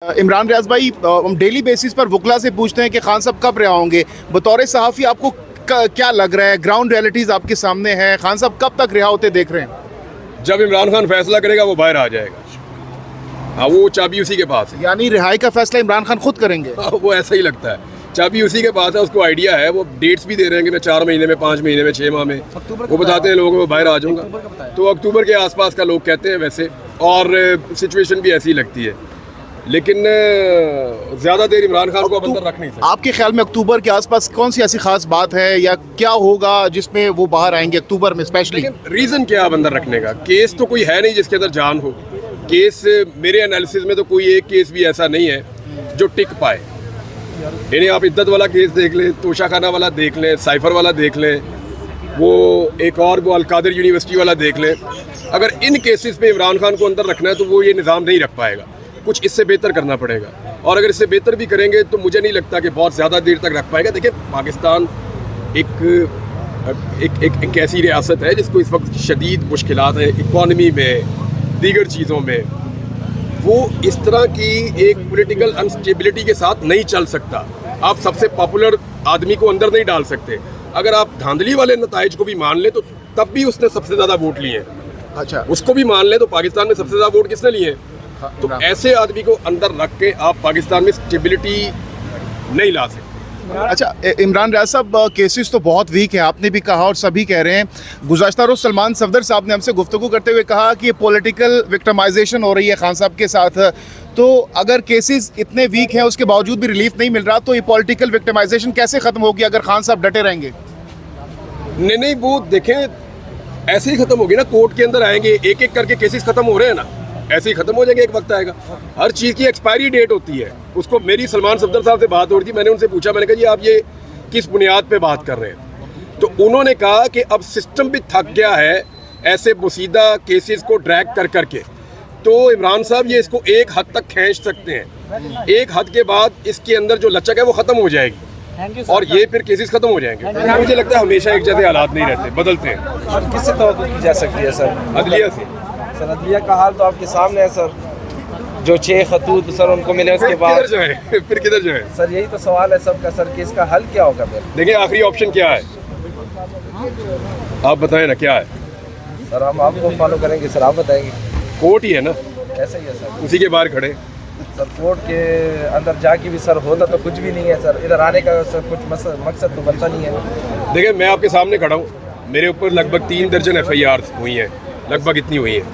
इमरान रियाज भाई, हम daily basis पर वकला से पूछते हैं कि खान साहब कब रिहा होंगे। बतौर सहाफ़ी आपको क्या लग रहा है? ग्राउंड रियलिटीज़ आपके सामने है, खान साहब कब तक रिहा होते देख रहे हैं? जब इमरान खान फैसला करेगा वो बाहर आ जाएगा। हाँ, वो चाबी उसी के पास है। यानी रिहाई का फैसला इमरान खान खुद करेंगे? वो ऐसा ही लगता है, चाबी उसी के पास है, उसको आइडिया है। वो डेट्स भी दे रहे हैं कि मैं 4 महीने में, 5 महीने में, 6 माह में, वो बताते हैं लोगों को बाहर आ जाऊँगा। तो अक्टूबर के आसपास का लोग कहते हैं वैसे, और सिचुएशन भी ऐसी लगती है। लेकिन ज़्यादा देर इमरान खान को अब अंदर रख नहीं सकते। आपके ख्याल में अक्टूबर के आसपास कौन सी ऐसी खास बात है या क्या होगा जिसमें वो बाहर आएंगे अक्टूबर में स्पेशली? रीज़न क्या है अंदर रखने का? केस तो कोई है नहीं जिसके अंदर जान हो। केस मेरे एनालिसिस में तो कोई एक केस भी ऐसा नहीं है जो टिक पाए। यानी आप इद्दत वाला केस देख लें, तोशा खाना वाला देख लें, साइफर वाला देख लें, वो एक और वो अलकादिर यूनिवर्सिटी वाला देख लें। अगर इन केसेस पे इमरान खान को अंदर रखना है तो वो ये निज़ाम नहीं रख पाएगा। कुछ इससे बेहतर करना पड़ेगा, और अगर इससे बेहतर भी करेंगे तो मुझे नहीं लगता कि बहुत ज़्यादा देर तक रख पाएगा। देखिए, पाकिस्तान एक ऐसी रियासत है जिसको इस वक्त शदीद मुश्किलात हैं इकॉनमी में, दीगर चीज़ों में। वो इस तरह की एक पॉलिटिकल अनस्टेबिलिटी के साथ नहीं चल सकता। आप सबसे पॉपुलर आदमी को अंदर नहीं डाल सकते। अगर आप धांधली वाले नताइज को भी मान लें तो तब भी उसने सबसे ज़्यादा वोट लिए हैं। अच्छा, उसको भी मान लें तो पाकिस्तान में सबसे ज़्यादा वोट किसने लिए हैं? तो ऐसे आदमी को अंदर रख के आप पाकिस्तान में स्टेबिलिटी नहीं ला सकते। अच्छा, इमरान रियाज साहब, केसेस तो बहुत वीक हैं, आपने भी कहा और सभी कह रहे हैं। गुज़श्ता रोज़ सलमान सफदर साहब ने हमसे गुफ्तगू करते हुए कहा कि ये पॉलिटिकल विक्टिमाइजेशन हो रही है खान साहब के साथ। तो अगर केसेस इतने वीक हैं उसके बावजूद भी रिलीफ नहीं मिल रहा, तो ये पॉलिटिकल विक्टिमाइजेशन कैसे ख़त्म होगी अगर खान साहब डटे रहेंगे? नहीं, वो देखें, ऐसे ही ख़त्म होगी ना। कोर्ट के अंदर आएंगे, एक एक करके केसेस ख़त्म हो रहे हैं ना, ऐसे ही ख़त्म हो जाएंगे। एक वक्त आएगा, हर चीज़ की एक्सपायरी डेट होती है। उसको मेरी सलमान सफदर साहब से बात हो रही थी, मैंने उनसे पूछा, मैंने कहा जी आप ये किस बुनियाद पे बात कर रहे हैं? तो उन्होंने कहा कि अब सिस्टम भी थक गया है ऐसे मुसीदा केसेस को ड्रैग कर करके। तो इमरान साहब ये इसको एक हद तक खींच सकते हैं। एक हद के बाद इसके अंदर जो लचक है वो ख़त्म हो जाएगी और ये फिर केसेस ख़त्म हो जाएंगे। मुझे लगता है हमेशा एक जैसे हालात नहीं रहते, बदलते हैं। किससे तवक्कुल की जा सकती है सर? अदलिया से। सर, अदलिया का हाल तो आपके सामने है सर। जो 6 खतूत सर उनको मिले उसके बाद फिर किधर जाए? सर यही तो सवाल है सबका सर कि इसका हल क्या होगा फिर? देखिए, आखिरी ऑप्शन क्या है आप बताएं ना, क्या है? सर हम आपको फॉलो करेंगे सर, आप बताएंगे। कोर्ट ही है ना, ऐसा ही है सर। उसी के बाहर खड़े। सर कोर्ट के अंदर जाके भी सर होता तो कुछ भी नहीं है सर। इधर आने का सर कुछ मकसद तो बनता नहीं है। देखिए, मैं आपके सामने खड़ा हूँ, मेरे ऊपर लगभग 3 दर्जन FIR हुई हैं, लगभग इतनी हुई हैं।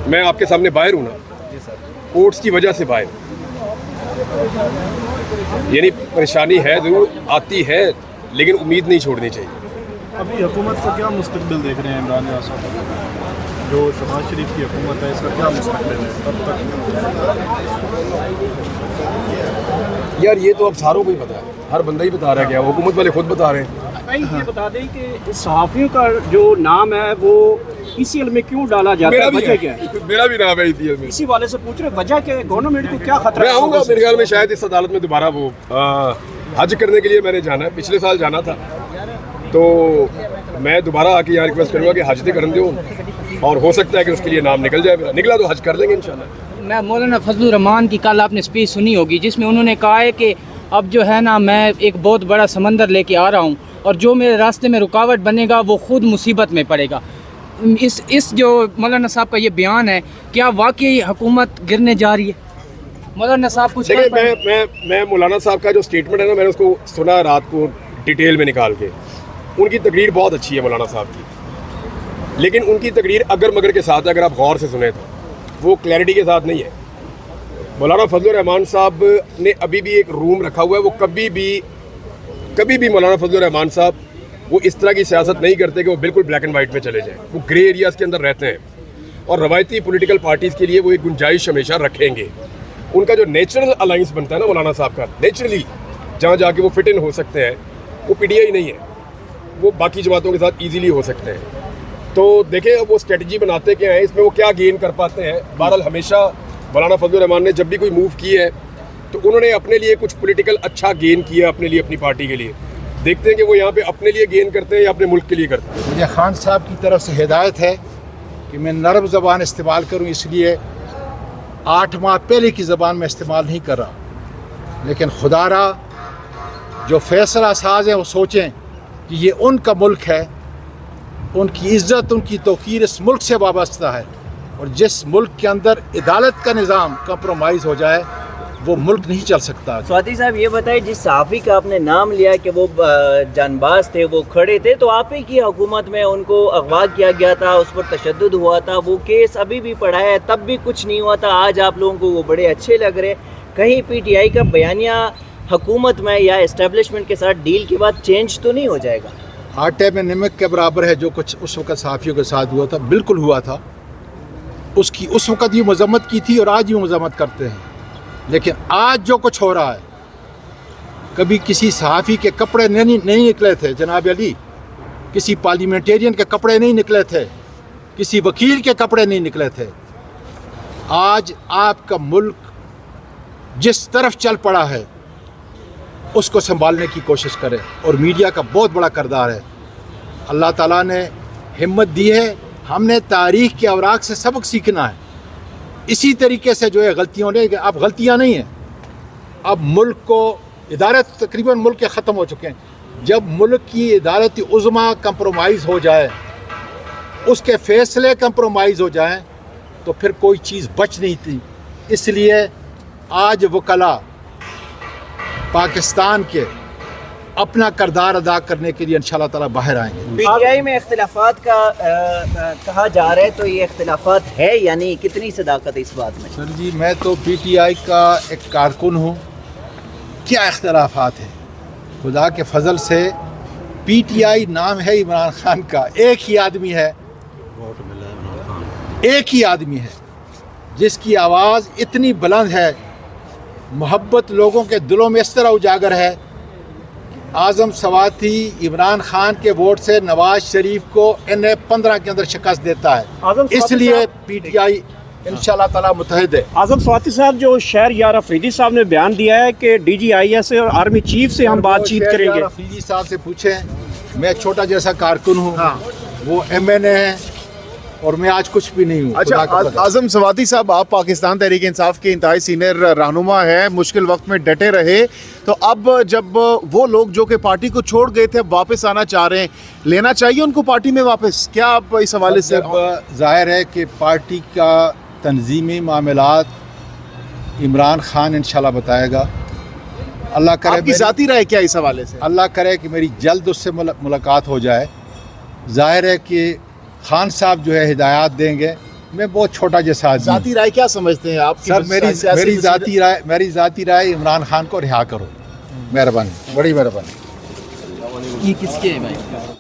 मैं आपके सामने बाहर हूँ ना, जी सर। कोर्ट्स की वजह से बाहर। यानी परेशानी है, ज़रूर आती है, लेकिन उम्मीद नहीं छोड़नी चाहिए। अभी हुकूमत का क्या मुस्तकबिल देख रहे हैं इमरान रियाज साहब? जो शहबाज शरीफ की हुकूमत है, इसका क्या मुस्तकबिल है तब तक? यार ये तो अब सारों को ही पता है, हर बंदा ही बता रहा है। क्या हुकूमत वाले खुद बता रहे हैं। ये बता दें कि सहाफ़ियों का जो नाम है वो ECL में क्यों डाला जाता है, वजह क्या है? मेरा भी नाम है ECL में। इसी वाले से पूछ रहे वजह क्या है, गवर्नमेंट को क्या खतरा मैं है? आऊँगा मेरे ख्याल में, शायद इस अदालत में दोबारा वो हज करने के लिए मैंने जाना है। पिछले साल जाना था, तो मैं दोबारा आके यहाँ रिक्वेस्ट करूँगा कि हज दे कर दो, और हो सकता है कि उसके लिए नाम निकल जाए मेरा। निकला तो हज कर लेंगे इंशाल्लाह। मैं मौलाना फजलुर रहमान की कल आपने स्पीच सुनी होगी, जिसमें उन्होंने कहा है कि अब जो है ना, मैं एक बहुत बड़ा समंदर लेके आ रहा हूँ और जो मेरे रास्ते में रुकावट बनेगा वो खुद मुसीबत में पड़ेगा। इस जो मौलाना साहब का ये बयान है, क्या वाकई हुकूमत गिरने जा रही है? मौलाना साहब कुछ देखिए, मैं मौलाना साहब का जो स्टेटमेंट है ना, मैंने उसको सुना रात को डिटेल में निकाल के। उनकी तकरीर बहुत अच्छी है मौलाना साहब की, लेकिन उनकी तकरीर अगर मगर के साथ है, अगर आप गौर से सुने तो वो क्लैरिटी के साथ नहीं है। मौलाना फजलुर रहमान साहब ने अभी भी एक रूम रखा हुआ है। वो कभी भी मौलाना फजलुर रहमान साहब वो इस तरह की सियासत नहीं करते कि वो बिल्कुल ब्लैक एंड वाइट में चले जाएं। वो ग्रे एरियाज़ के अंदर रहते हैं, और रवायती पॉलिटिकल पार्टीज़ के लिए वो एक गुंजाइश हमेशा रखेंगे। उनका जो नेचुरल अलाइंस बनता है ना मौलाना साहब का, नेचुरली जहाँ जाके वो फिट इन हो सकते हैं, वो PTI नहीं है, वो बाकी जमातों के साथ ईजीली हो सकते हैं। तो देखें अब वो स्ट्रेटजी बनाते क्या हैं, इसमें वो क्या गेन कर पाते हैं। बहरहाल हमेशा मौलाना फजलुर रहमान ने जब भी कोई मूव की है तो उन्होंने अपने लिए कुछ पॉलिटिकल अच्छा गेन किया अपने लिए, अपनी पार्टी के लिए। देखते हैं कि वो यहाँ पे अपने लिए गेन करते हैं या अपने मुल्क के लिए करते हैं। मुझे खान साहब की तरफ से हिदायत है कि मैं नरम ज़बान इस्तेमाल करूँ, इसलिए 8 माह पहले की ज़बान में इस्तेमाल नहीं कर रहा, लेकिन खुदारा जो फैसला साज हैं वो सोचें कि ये उनका मुल्क है, उनकी इज़्ज़त उनकी तौक़ीर इस मुल्क से वाबस्ता है, और जिस मुल्क के अंदर अदालत का निज़ाम कंप्रोमाइज़ हो जाए वो मुल्क नहीं चल सकता। स्वाति साहब ये बताइए, जिस सहाफ़ी का आपने नाम लिया कि वो जानबाज थे, वो खड़े थे, तो आप ही की हुकूमत में उनको अगवा किया गया था, उस पर तशद्दुद हुआ था, वो केस अभी भी पड़ा है, तब भी कुछ नहीं हुआ था, आज आप लोगों को वो बड़े अच्छे लग रहे। कहीं PTI का बयानिया हुकूमत में या इस्टेब्लिशमेंट के साथ डील के बाद चेंज तो नहीं हो जाएगा? आटे में नमक के बराबर है जो कुछ उस वक्त सहाफ़ियों के साथ हुआ था, बिल्कुल हुआ था। उसकी उस वक्त भी मजम्मत की थी और आज भी मजम्मत करते हैं, लेकिन आज जो कुछ हो रहा है, कभी किसी सहाफ़ी के कपड़े नहीं निकले थे जनाब अली, किसी पार्लियामेंटेरियन के कपड़े नहीं निकले थे, किसी वकील के कपड़े नहीं निकले थे। आज आपका मुल्क जिस तरफ चल पड़ा है उसको संभालने की कोशिश करें, और मीडिया का बहुत बड़ा किरदार है। अल्लाह ताला ने हिम्मत दी है, हमने तारीख़ के अवराक से सबक सीखना है। इसी तरीके से जो है गलतियों ने, अब गलतियां नहीं हैं, अब मुल्क को इदारत तकरीबन मुल्क के ख़त्म हो चुके हैं। जब मुल्क की इदारत उज़्मा कंप्रोमाइज़ हो जाए, उसके फ़ैसले कंप्रोमाइज़ हो जाएं, तो फिर कोई चीज़ बच नहीं थी। इसलिए आज वकला पाकिस्तान के अपना किरदार अदा करने के लिए इंशाअल्लाह ताला बाहर आएंगे। PTI में इख्तिलाफात का कहा जा रहा है, तो ये इख्तिलाफात है यानी कितनी सदाकत है इस बात में? सर जी, मैं तो PTI का एक कारकुन हूँ, क्या इख्तिलाफात है? खुदा के फजल से PTI नाम है इमरान खान का, एक ही आदमी है, एक ही आदमी है जिसकी आवाज़ इतनी बुलंद है, मोहब्बत लोगों के दिलों में इस तरह उजागर है। आज़म सवाती इमरान खान के वोट से नवाज शरीफ को NA-15 के अंदर शिकस्त देता है, इसलिए PTI इंशाअल्लाह ताला मुत्तहिद है। आज़म स्वाति साहब, जो शहर यार अफरीदी साहब ने बयान दिया है कि DGIS और आर्मी चीफ से हम बातचीत करेंगे। अफरीदी साहब से पूछें, मैं छोटा जैसा कारकुन हूँ, वो MNA है और मैं आज कुछ भी नहीं हूँ। अच्छा, आज़म सवाती साहब, आप पाकिस्तान तहरीक इंसाफ के इंतहाई सीनियर रहनुमा हैं, मुश्किल वक्त में डटे रहे, तो अब जब वो लोग जो कि पार्टी को छोड़ गए थे अब वापस आना चाह रहे हैं, लेना चाहिए उनको पार्टी में वापस? क्या आप इस हवाले से? ज़ाहिर है कि पार्टी का तंजीमी मामलात इमरान खान इंशाल्लाह बताएगा। अल्लाह करे, आपकी ज़ाती राय क्या इस हवाले से? अल्लाह करे कि मेरी जल्द उससे मुलाकात हो जाए। ज़ाहिर है कि खान साहब जो है हिदायत देंगे, मैं बहुत छोटा जैसा आदमी। ज़ाती राय क्या समझते हैं आप? सर, मेरी ज़ाती राय इमरान खान को रिहा करो, मेहरबानी, बड़ी मेहरबानी। ये किसके है भाई?